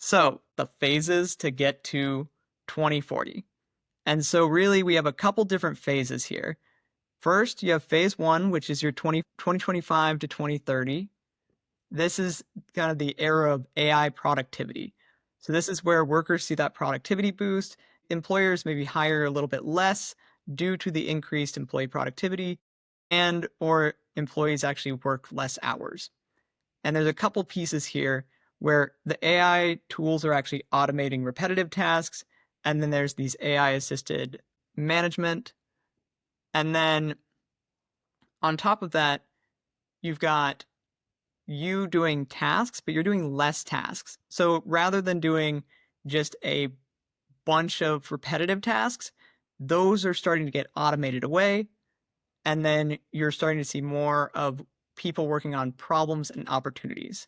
So the phases to get to 2040. And so really we have a couple different phases here. First, you have phase one, which is your 2025 to 2030. This is kind of the era of AI productivity. So this is where workers see that productivity boost. Employers maybe hire a little bit less due to the increased employee productivity, and or employees actually work less hours. And there's a couple pieces here where the AI tools are actually automating repetitive tasks. And then there's these AI assisted management. And then on top of that, you've got you doing tasks, but you're doing less tasks. So rather than doing just a bunch of repetitive tasks, those are starting to get automated away. And then you're starting to see more of people working on problems and opportunities.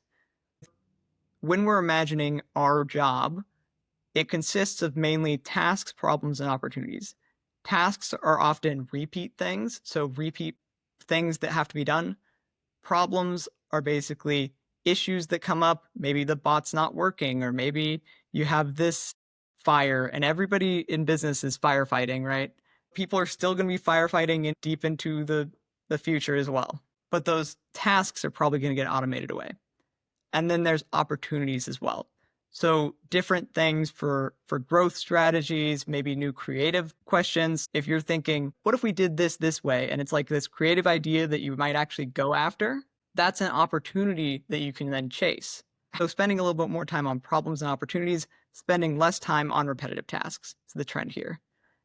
When we're imagining our job, it consists of mainly tasks, problems, and opportunities. Tasks are often repeat things, so repeat things that have to be done. Problems are basically issues that come up. Maybe the bot's not working, or maybe you have this fire, and everybody in business is firefighting, right? People are still going to be firefighting in deep into the future as well. But those tasks are probably going to get automated away. And then there's opportunities as well. So different things for growth strategies, maybe new creative questions. If you're thinking, what if we did this way? And it's like this creative idea that you might actually go after, that's an opportunity that you can then chase. So spending a little bit more time on problems and opportunities, spending less time on repetitive tasks. It's the trend here.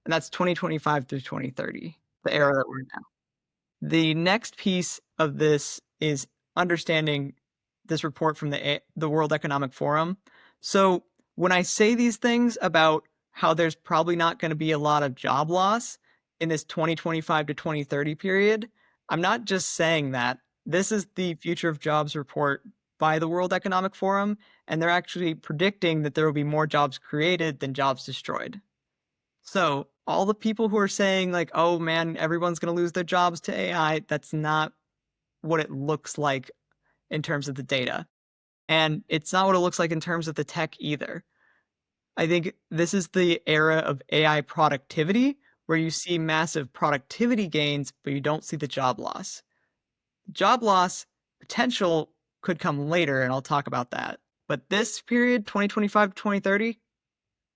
And that's 2025 through 2030, the era that we're in now. The next piece of this is understanding this report from the World Economic Forum. So when I say these things about how there's probably not going to be a lot of job loss in this 2025 to 2030 period, I'm not just saying that. This is the Future of Jobs report by the World Economic Forum, and they're actually predicting that there will be more jobs created than jobs destroyed. So all the people who are saying like, oh man, everyone's going to lose their jobs to AI, that's not what it looks like in terms of the data. And it's not what it looks like in terms of the tech either. I think this is the era of AI productivity where you see massive productivity gains, but you don't see the job loss. Job loss potential could come later, and I'll talk about that. But this period, 2025 to 2030,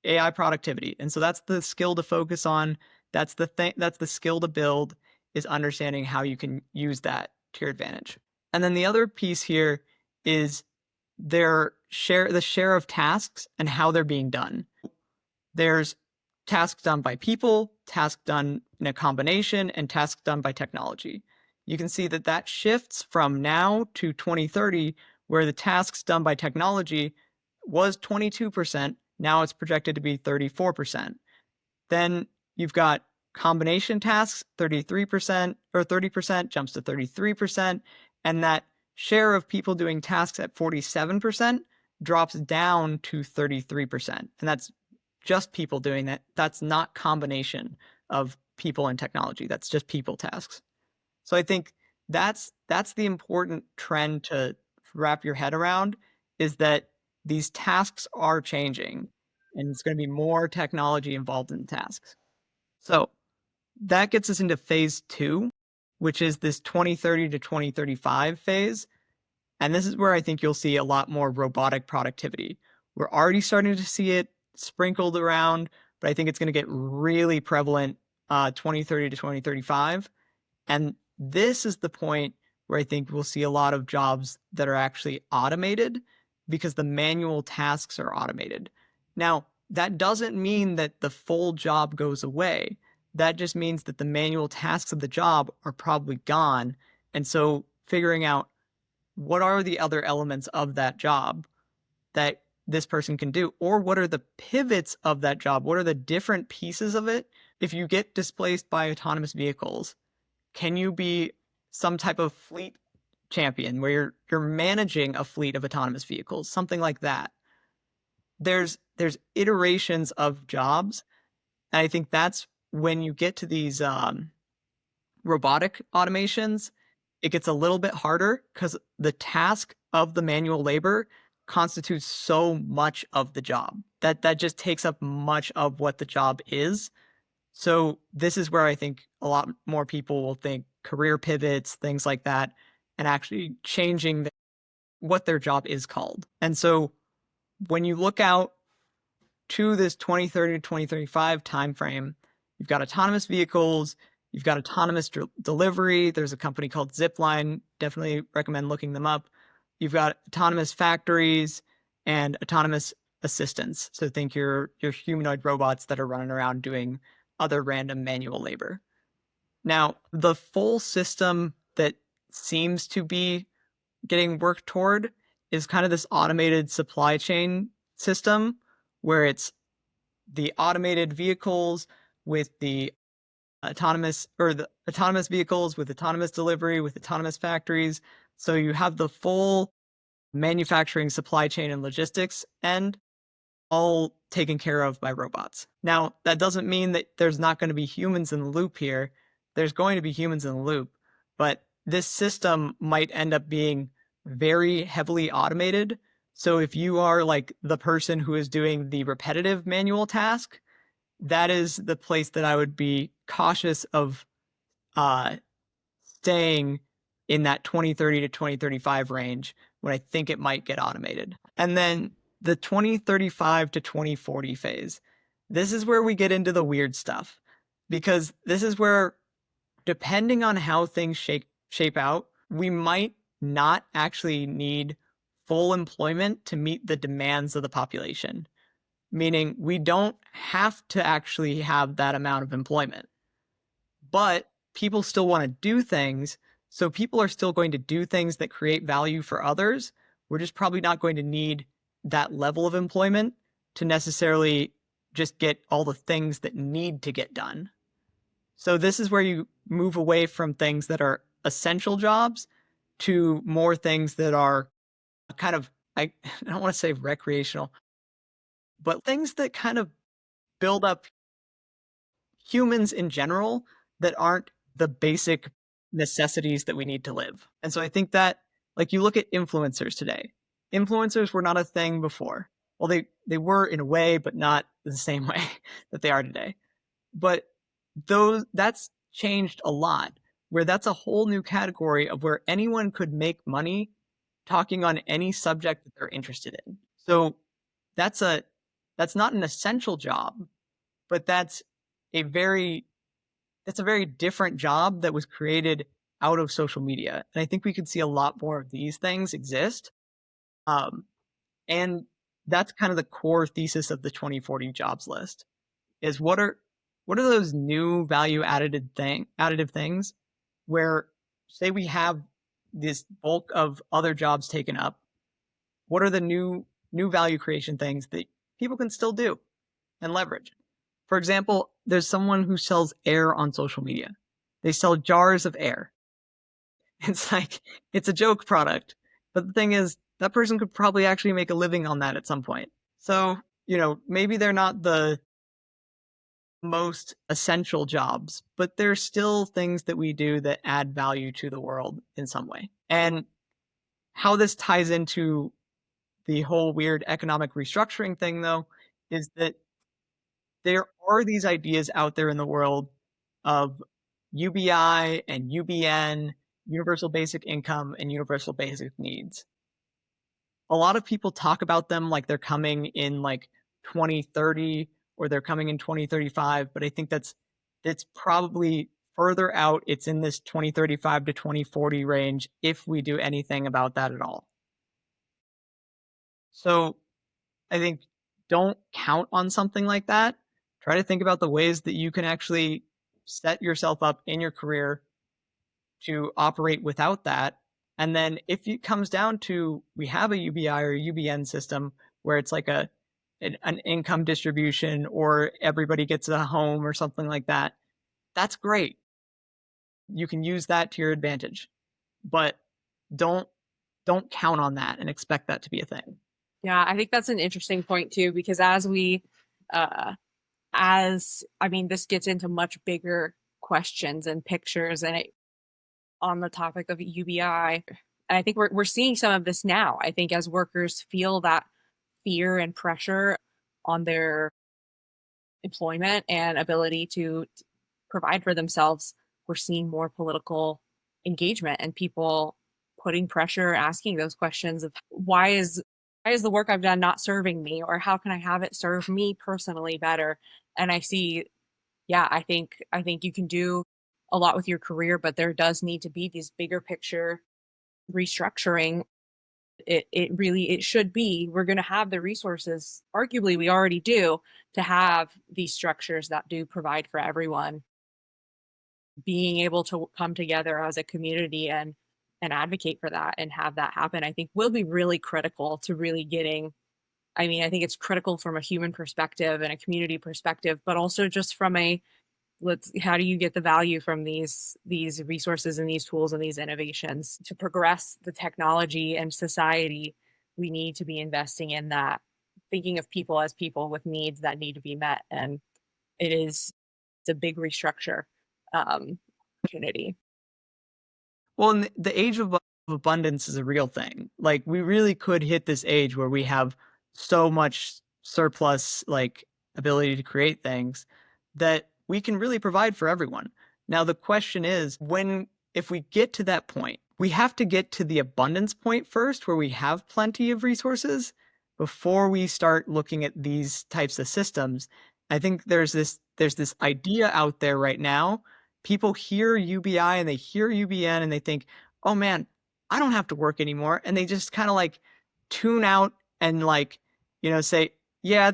AI productivity. And so that's the skill to focus on. That's the thing, that's the skill to build, is understanding how you can use that to your advantage. And then the other piece here is the share of tasks and how they're being done. There's tasks done by people, tasks done in a combination, and tasks done by technology. You can see that that shifts from now to 2030, where the tasks done by technology was 22%. Now it's projected to be 34%. Then you've got combination tasks, 33% or 30% jumps to 33%. And that share of people doing tasks at 47% drops down to 33%. And that's just people doing that. That's not combination of people and technology. That's just people tasks. So I think that's the important trend to wrap your head around, is that these tasks are changing and it's going to be more technology involved in the tasks. So that gets us into phase two, which is this 2030 to 2035 phase. And this is where I think you'll see a lot more robotic productivity. We're already starting to see it sprinkled around, but I think it's going to get really prevalent 2030 to 2035. And this is the point where I think we'll see a lot of jobs that are actually automated because the manual tasks are automated. Now, that doesn't mean that the full job goes away. That just means that the manual tasks of the job are probably gone. And so figuring out what are the other elements of that job that this person can do, or what are the pivots of that job? What are the different pieces of it? If you get displaced by autonomous vehicles, can you be some type of fleet champion where you're managing a fleet of autonomous vehicles, something like that? There's iterations of jobs, and I think that's when you get to these robotic automations, it gets a little bit harder because the task of the manual labor constitutes so much of the job. That just takes up much of what the job is. So this is where I think a lot more people will think career pivots, things like that, and actually changing what their job is called. And so when you look out to this 2030 to 2035 timeframe, you've got autonomous vehicles, you've got autonomous delivery. There's a company called Zipline. Definitely recommend looking them up. You've got autonomous factories and autonomous assistants. So think your humanoid robots that are running around doing other random manual labor. Now, the full system that seems to be getting worked toward is kind of this automated supply chain system where it's the automated vehicles with the autonomous vehicles with autonomous delivery with autonomous factories. So you have the full manufacturing supply chain and logistics end all taken care of by robots. Now, that doesn't mean that there's not going to be humans in the loop here. There's going to be humans in the loop, but this system might end up being very heavily automated. So if you are like the person who is doing the repetitive manual task, that is the place that I would be cautious of uh, staying in that 2030 to 2035 range when I think it might get automated. And then the 2035 to 2040 phase. This is where we get into the weird stuff because this is where, depending on how things shape out, we might not actually need full employment to meet the demands of the population, meaning we don't have to actually have that amount of employment. But people still want to do things. So people are still going to do things that create value for others. We're just probably not going to need that level of employment to necessarily just get all the things that need to get done. So this is where you move away from things that are essential jobs to more things that are kind of, I don't want to say recreational, but things that kind of build up humans in general that aren't the basic necessities that we need to live. And so I think that, like, you look at influencers today. Influencers were not a thing before. Well, they were in a way, but not the same way that they are today. But that's changed a lot, where that's a whole new category of where anyone could make money talking on any subject that they're interested in. So that's a that's not an essential job, but a very that's a very different job that was created out of social media. And I think we could see a lot more of these things exist. Um, and that's kind of the core thesis of the 2040 jobs list is what are those new value additive things where, say, we have this bulk of other jobs taken up. What are the new value creation things that people can still do and leverage? For example, there's someone who sells air on social media. They sell jars of air. It's like, it's a joke product. But the thing is, that person could probably actually make a living on that at some point. So, maybe they're not the most essential jobs, but there's still things that we do that add value to the world in some way. And how this ties into the whole weird economic restructuring thing, though, is that there are these ideas out there in the world of UBI and UBN, universal basic income and universal basic needs. A lot of people talk about them like they're coming in like 2030 or they're coming in 2035, but I think that's probably further out. It's in this 2035 to 2040 range if we do anything about that at all. So I think don't count on something like that. Try to think about the ways that you can actually set yourself up in your career to operate without that. And then if it comes down to we have a UBI or a UBN system where it's like an income distribution or everybody gets a home or something like that, that's great. You can use that to your advantage. But don't don't count on that and expect that to be a thing. Yeah, I think that's an interesting point too, because uh, I mean, this gets into much bigger questions and pictures, and on the topic of UBI, And I think we're seeing some of this now. I think as workers feel that fear and pressure on their employment and ability to provide for themselves, we're seeing more political engagement and people putting pressure, asking those questions of why is the work I've done not serving me, or how can I have it serve me personally better? And I see, yeah, I think you can do a lot with your career, but there does need to be these bigger picture restructuring. It should be, we're going to have the resources, arguably we already do, to have these structures that do provide for everyone. Being able to come together as a community and advocate for that and have that happen, I think will be really critical to really getting, I mean, I think it's critical from a human perspective and a community perspective, but also just from a, let's, how do you get the value from these resources and these tools and these innovations to progress the technology and society? We need to be investing in that, thinking of people as people with needs that need to be met, and it is, it's a big restructure opportunity. Well, and the age of abundance is a real thing. Like we really could hit this age where we have so much surplus, like ability to create things that we can really provide for everyone. Now, the question is when, if we get to that point, we have to get to the abundance point first, where we have plenty of resources before we start looking at these types of systems. I think there's this idea out there right now. People hear UBI and they hear UBN and they think, oh man, I don't have to work anymore. And they just kind of like tune out and like, say, yeah,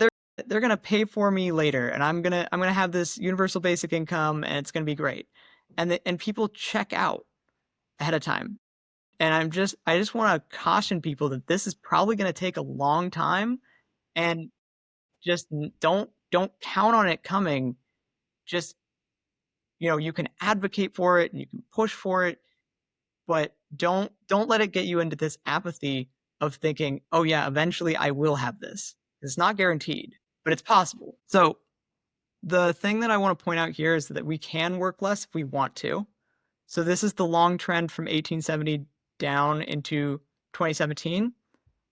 they're gonna pay for me later, and I'm gonna have this universal basic income, and it's gonna be great. And people check out ahead of time. And I just want to caution people that this is probably gonna take a long time, and just don't count on it coming. Just you can advocate for it and you can push for it, but don't let it get you into this apathy of thinking, oh yeah, eventually I will have this. It's not guaranteed, but it's possible. So the thing that I want to point out here is that we can work less if we want to. So this is the long trend from 1870 down into 2017.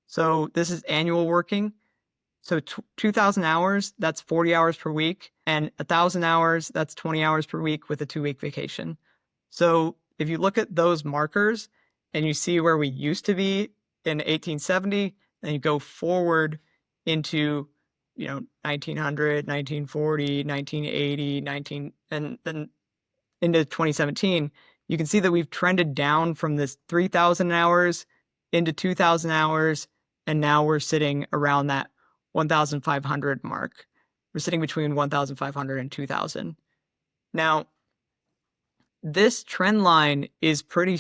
So this is annual working. So 2,000 hours, that's 40 hours per week, and 1,000 hours, that's 20 hours per week with a 2-week vacation. So if you look at those markers and you see where we used to be in 1870, and you go forward into 1900, 1940, 1980, 19, and then into 2017, you can see that we've trended down from this 3,000 hours into 2,000 hours, and now we're sitting around that 1,500 mark. We're sitting between 1,500 and 2,000. Now, this trend line is pretty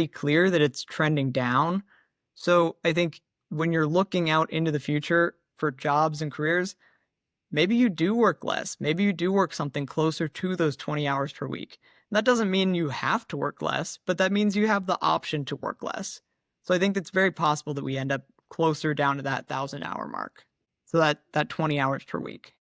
clear that it's trending down. So I think when you're looking out into the future for jobs and careers, maybe you do work less. Maybe you do work something closer to those 20 hours per week. And that doesn't mean you have to work less, but that means you have the option to work less. So I think it's very possible that we end up closer down to that 1,000-hour mark. So that 20 hours per week.